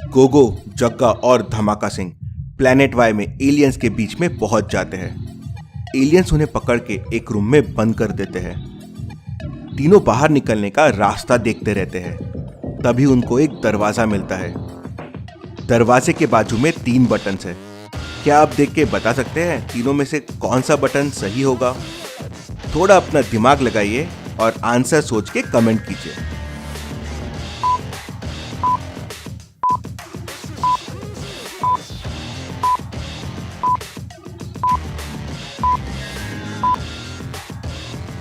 गोगो, जग्गा और धमाका Singh planet Y में एलियंस के बीच में पहुंच जाते हैं। एलियंस उन्हें पकड़ के एक रूम में बंद कर देते हैं। तीनों बाहर निकलने का रास्ता देखते रहते हैं। तभी उनको एक दरवाजा मिलता है। दरवाजे के बाजू में 3 बटन्स है। क्या आप देख के बता सकते हैं तीनों में से कौन सा बटन सही होगा? थोड़ा अपना दिमाग लगाइए और आंसर सोच के कमेंट कीजिए।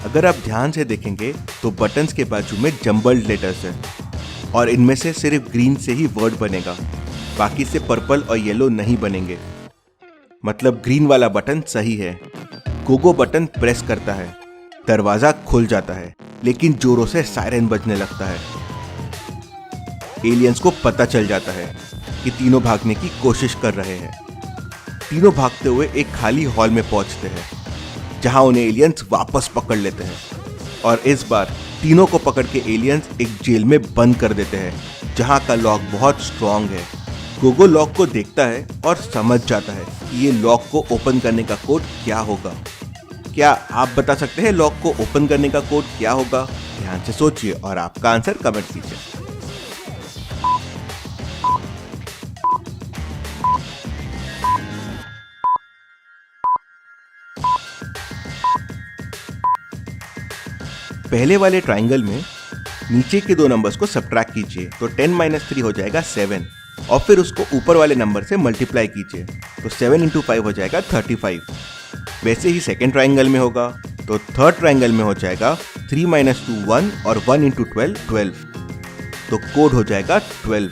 अगर आप ध्यान से देखेंगे तो बटन्स के बाजू में जंबल्ड लेटर्स है और इनमें से सिर्फ ग्रीन से ही वर्ड बनेगा, बाकी से पर्पल और येलो नहीं बनेंगे। मतलब ग्रीन वाला बटन सही है। गोगो बटन प्रेस करता है, दरवाजा खुल जाता है, लेकिन जोरों से सायरन बजने लगता है। एलियंस को पता चल जाता है कि तीनों भागने की कोशिश कर रहे हैं। तीनों भागते हुए एक खाली हॉल में पहुंचते हैं, जहां उन्हें एलियंस वापस पकड़ लेते हैं और इस बार तीनों को पकड़ के एलियंस एक जेल में बंद कर देते हैं, जहां का लॉक बहुत स्ट्रॉन्ग है। गोगो लॉक को देखता है और समझ जाता है कि ये लॉक को ओपन करने का कोड क्या होगा। क्या आप बता सकते हैं लॉक को ओपन करने का कोड क्या होगा? ध्यान से सोचिए और आपका आंसर कमेंट कीजिए। पहले वाले ट्रायंगल में नीचे के 2 नंबर्स को सब्ट्रैक्ट कीजिए तो 10 - 3 हो जाएगा 7 और फिर उसको ऊपर वाले नंबर से मल्टीप्लाई कीजिए तो 7 × 5 हो जाएगा 35। वैसे ही सेकेंड ट्रायंगल में होगा तो थर्ड ट्रायंगल में हो जाएगा 3 - 2 1 और 1 × 12 12, तो कोड हो जाएगा 12।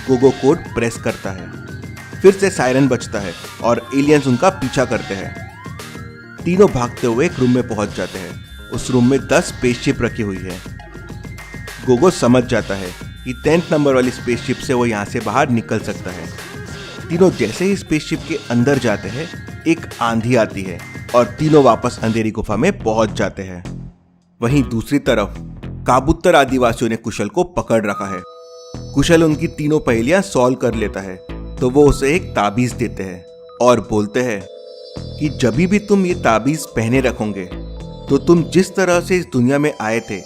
गोगो कोड प्रेस करता है, फिर से सायरन बजता है और एलियंस उनका पीछा करते हैं। तीनों भागते हुए एक रूम में पहुंच जाते हैं। उस रूम में 10 स्पेसशिप रखी हुई है। गोगो समझ जाता है कि 10th नंबर वाली स्पेसशिप से वो यहाँ से बाहर निकल सकता है। तीनों जैसे ही स्पेसशिप के अंदर जाते हैं, एक आंधी आती है और तीनों वापस अंधेरी गुफा में पहुंच जाते हैं। वहीं दूसरी तरफ काबुतर आदिवासियों ने कुशल को पकड़ रखा है। कुशल उनकी तीनों पहेलियां सॉल्व कर लेता है, तो वो उसे एक ताबीज देते हैं और बोलते हैं कि जब भी तुम ये ताबीज पहने रखोगे तो तुम जिस तरह से इस दुनिया में आए थे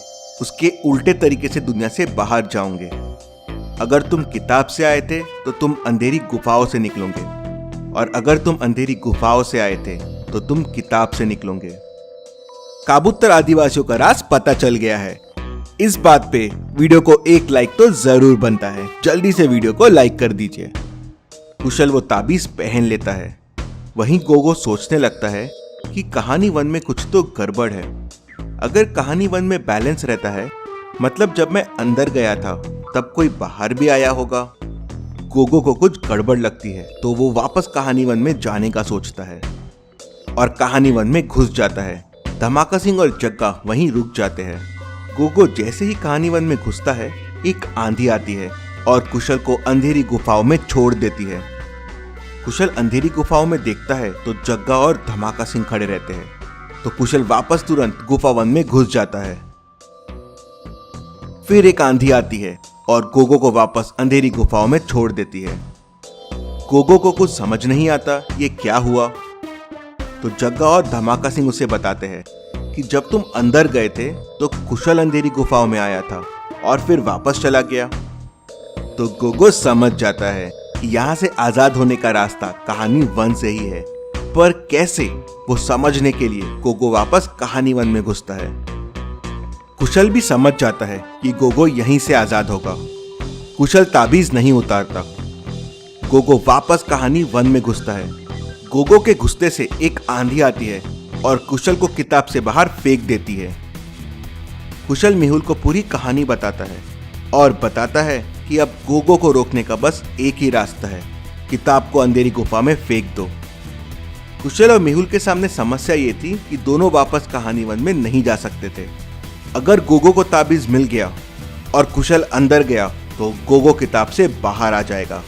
उसके उल्टे तरीके से दुनिया से बाहर जाओगे। अगर तुम किताब से आए थे तो तुम अंधेरी गुफाओं से निकलोगे, और अगर तुम अंधेरी गुफाओं से आए थे तो तुम किताब से निकलोगे। काबुतर आदिवासियों का राज पता चल गया है। इस बात पे वीडियो को एक लाइक तो जरूर बनता है। जल्दी से वीडियो को लाइक कर दीजिए। कुशल वो ताबीज पहन लेता है। वहीं गोगो सोचने लगता है कि कहानी 1 में कुछ तो गड़बड़ है। अगर कहानी 1 में बैलेंस रहता है, मतलब जब मैं अंदर गया था तब कोई बाहर भी आया होगा। गोगो को कुछ गड़बड़ लगती है, तो वो वापस कहानी 1 में जाने का सोचता है और कहानी 1 में घुस जाता है। धमाका सिंह और जग्गा वहीं रुक जाते हैं। गोगो जैसे ही कहानी 1 में घुसता है, एक आंधी आती है और कुशल को अंधेरी गुफाओं में छोड़ देती है। कुशल अंधेरी गुफाओं में देखता है तो जग्गा और धमाका सिंह खड़े रहते हैं, तो कुशल वापस तुरंत गुफा 1 में घुस जाता है। फिर एक आंधी आती है और गोगो को वापस अंधेरी गुफाओं में छोड़ देती है। गोगो को कुछ समझ नहीं आता ये क्या हुआ, तो जग्गा और धमाका सिंह उसे बताते हैं कि जब तुम अंदर गए थे तो कुशल अंधेरी गुफाओं में आया था और फिर वापस चला गया। तो गोगो समझ जाता है कि यहाँ से आजाद होने का रास्ता कहानी 1 से ही है, पर कैसे, वो समझने के लिए गोगो वापस कहानी 1 में घुसता है। कुशल भी समझ जाता है कि गोगो यहीं से आजाद होगा। कुशल ताबीज नहीं उतारता। गोगो वापस कहानी 1 में घुसता है। गोगो के घुसते से एक आंधी आती है और कुशल को किताब से बाहर फेंक देती है। कुशल मेहुल को पूरी कहानी बताता है और बताता है कि अब गोगो को रोकने का बस एक ही रास्ता है, किताब को अंधेरी गुफा में फेंक दो। कुशल और मेहुल के सामने समस्या ये थी कि दोनों वापस कहानी 1 में नहीं जा सकते थे। अगर गोगो को ताबीज मिल गया और कुशल अंदर गया तो गोगो किताब से बाहर आ जाएगा।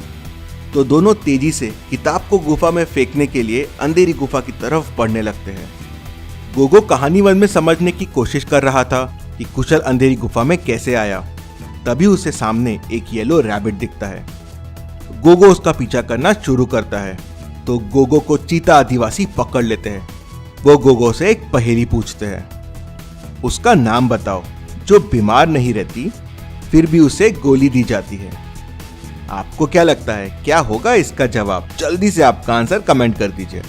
तो दोनों तेजी से किताब को गुफा में फेंकने के लिए अंधेरी गुफा की तरफ बढ़ने लगते हैं। गोगो कहानी 1 में समझने की कोशिश कर रहा था कि कुशल अंधेरी गुफा में कैसे आया। तभी उसे सामने एक येलो रैबिट दिखता है। गोगो उसका पीछा करना शुरू करता है। तो गोगो को चीता आदिवासी पकड़ लेते हैं। वो गोगो से एक पहेली पूछते हैं, उसका नाम बताओ जो बीमार नहीं रहती फिर भी उसे गोली दी जाती है। आपको क्या लगता है क्या होगा इसका जवाब? जल्दी से आपका आंसर कमेंट कर दीजिए।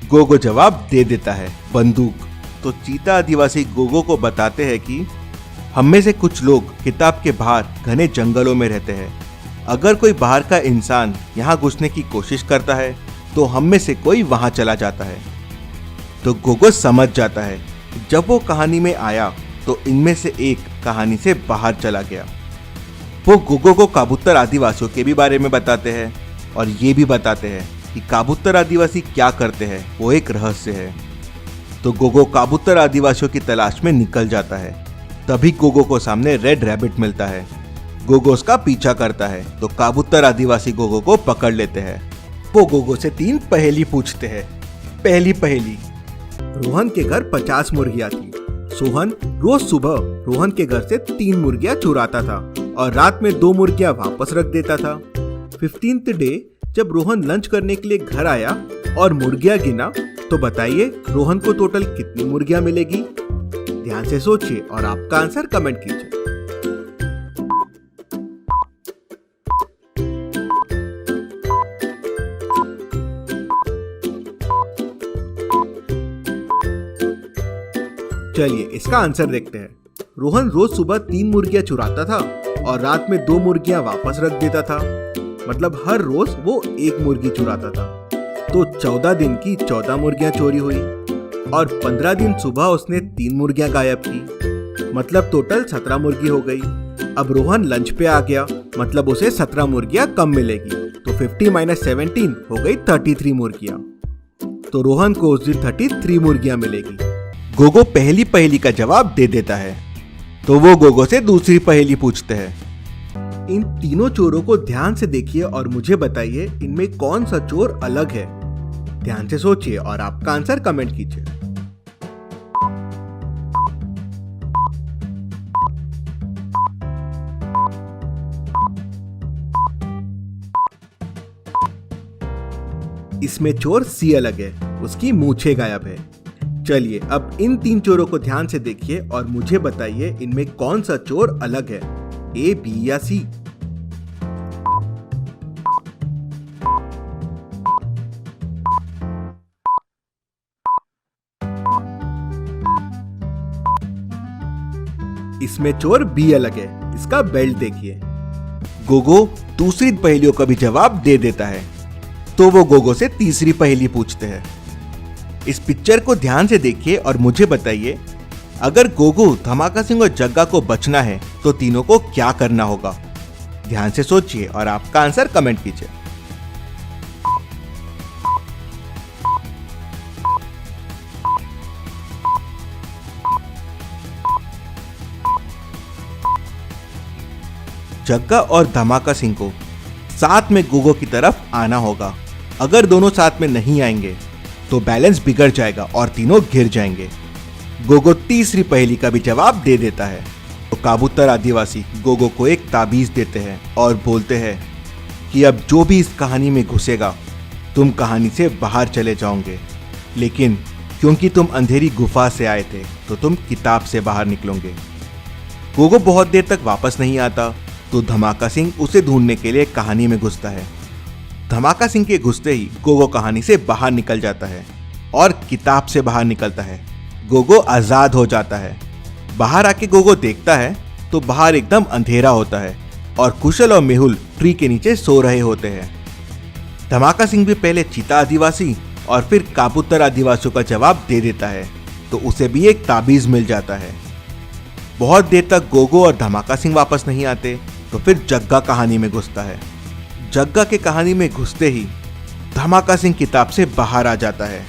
गोगो जवाब दे देता है, बंदूक। तो चीता आदिवासी गोगो को बताते हैं कि हम में से कुछ लोग किताब के बाहर घने जंगलों में रहते हैं। अगर कोई बाहर का इंसान यहाँ घुसने की कोशिश करता है तो हम में से कोई वहां चला जाता है। तो गोगो समझ जाता है जब वो कहानी में आया तो इनमें से एक कहानी से बाहर चला गया। वो गोगो को काबूतर आदिवासियों के भी बारे में बताते हैं और ये भी बताते हैं कि काबूतर आदिवासी क्या करते हैं वो एक रहस्य है। तो गोगो काबूतर आदिवासियों की तलाश में निकल जाता है। तभी गोगो को सामने रेड रैबिट मिलता है। गोगो उसका पीछा करता है तो काबूतर आदिवासी गोगो को पकड़ लेते हैं। वो गोगो से 3 पहेली पूछते हैं। पहली पहेली, रोहन के घर 50 मुर्गियां थी। सोहन रोज सुबह रोहन के घर से 3 मुर्गियां चुराता था और रात में 2 मुर्गियां वापस रख देता था। 15th डे जब रोहन लंच करने के लिए घर आया और मुर्गियां गिना तो बताइए रोहन को टोटल कितनी मुर्गियां मिलेगी? ध्यान से सोचिए और आपका आंसर कमेंट कीजिए। चलिए इसका आंसर देखते हैं। रोहन रोज सुबह 3 मुर्गियां चुराता था और रात में 2 मुर्गियां वापस रख देता था। मतलब हर रोज वो 1 मुर्गी चुराता था। तो 14 दिन की 14 मुर्गियां चोरी हुई और 15 दिन सुबह उसने 3 मुर्गियां गायब की। मतलब टोटल 17 मुर्गी हो गई। अब रोहन लंच पे आ गया, मतलब उसे 17 मुर्गियां कम मिलेगी। तो 50 - 17 हो गई 33 मुर्गियां। तो रोहन को उस दिन 33 मुर्गियां मिलेगी। गोगो पहली पहेली का जवाब दे देता है। तो वो गोगो से दूसरी पहेली पूछते हैं। इन तीनों चोरों को ध्यान से देखिए और मुझे बताइए इनमें कौन सा चोर अलग है। ध्यान से सोचिए और आपका आंसर कमेंट कीजिए। इसमें चोर सी अलग है, उसकी मूछें गायब है। चलिए अब इन 3 चोरों को ध्यान से देखिए और मुझे बताइए इनमें कौन सा चोर अलग है, ए, बी या सी। इसमें चोर बी अलग है, इसका बेल्ट देखिए। गोगो दूसरी पहेलियों का भी जवाब दे देता है। तो वो गोगो से तीसरी पहेली पूछते हैं। इस पिक्चर को ध्यान से देखिए और मुझे बताइए अगर गोगो, धमाका सिंह और जग्गा को बचना है तो तीनों को क्या करना होगा। ध्यान से सोचिए और आपका आंसर कमेंट कीजिए। जग्गा और धमाका सिंह को साथ में गोगो की तरफ आना होगा। अगर दोनों साथ में नहीं आएंगे तो बैलेंस बिगड़ जाएगा और तीनों गिर जाएंगे। गोगो तीसरी पहेली का भी जवाब दे देता है। तो काबूतर आदिवासी गोगो को एक ताबीज देते हैं और बोलते हैं कि अब जो भी इस कहानी में घुसेगा तुम कहानी से बाहर चले जाओगे, लेकिन क्योंकि तुम अंधेरी गुफा से आए थे तो तुम किताब से बाहर निकलोगे। गोगो बहुत देर तक वापस नहीं आता तो धमाका सिंह उसे ढूंढने के लिए कहानी में घुसता है। धमाका सिंह के घुसते ही गोगो कहानी से बाहर निकल जाता है और किताब से बाहर निकलता है। गोगो आजाद हो जाता है। बाहर आके गोगो देखता है तो बाहर एकदम अंधेरा होता है और कुशल और मेहुल ट्री के नीचे सो रहे होते हैं। धमाका सिंह भी पहले चीता आदिवासी और फिर काबूतर आदिवासियों का जवाब दे देता है तो उसे भी एक ताबीज मिल जाता है। बहुत देर तक गोगो और धमाका सिंह वापस नहीं आते तो फिर जग्गा कहानी में घुसता है। जग्गा के कहानी में घुसते ही धमाका सिंह किताब से बाहर आ जाता है।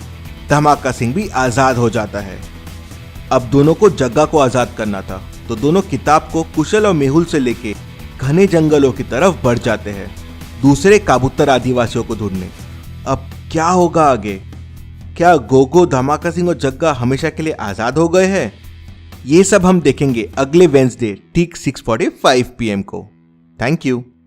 धमाका सिंह भी आजाद हो जाता है। अब दोनों को जग्गा को आजाद करना था तो दोनों किताब को कुशल और मेहुल से लेके घने जंगलों की तरफ बढ़ जाते हैं दूसरे काबूतर आदिवासियों को ढूंढने। अब क्या होगा आगे क्या गोगो, धमाका सिंह और जग्गा हमेशा के लिए आजाद हो गए हैं? ये सब हम देखेंगे अगले वेंसडे ठीक 6:45 PM को। Thank you.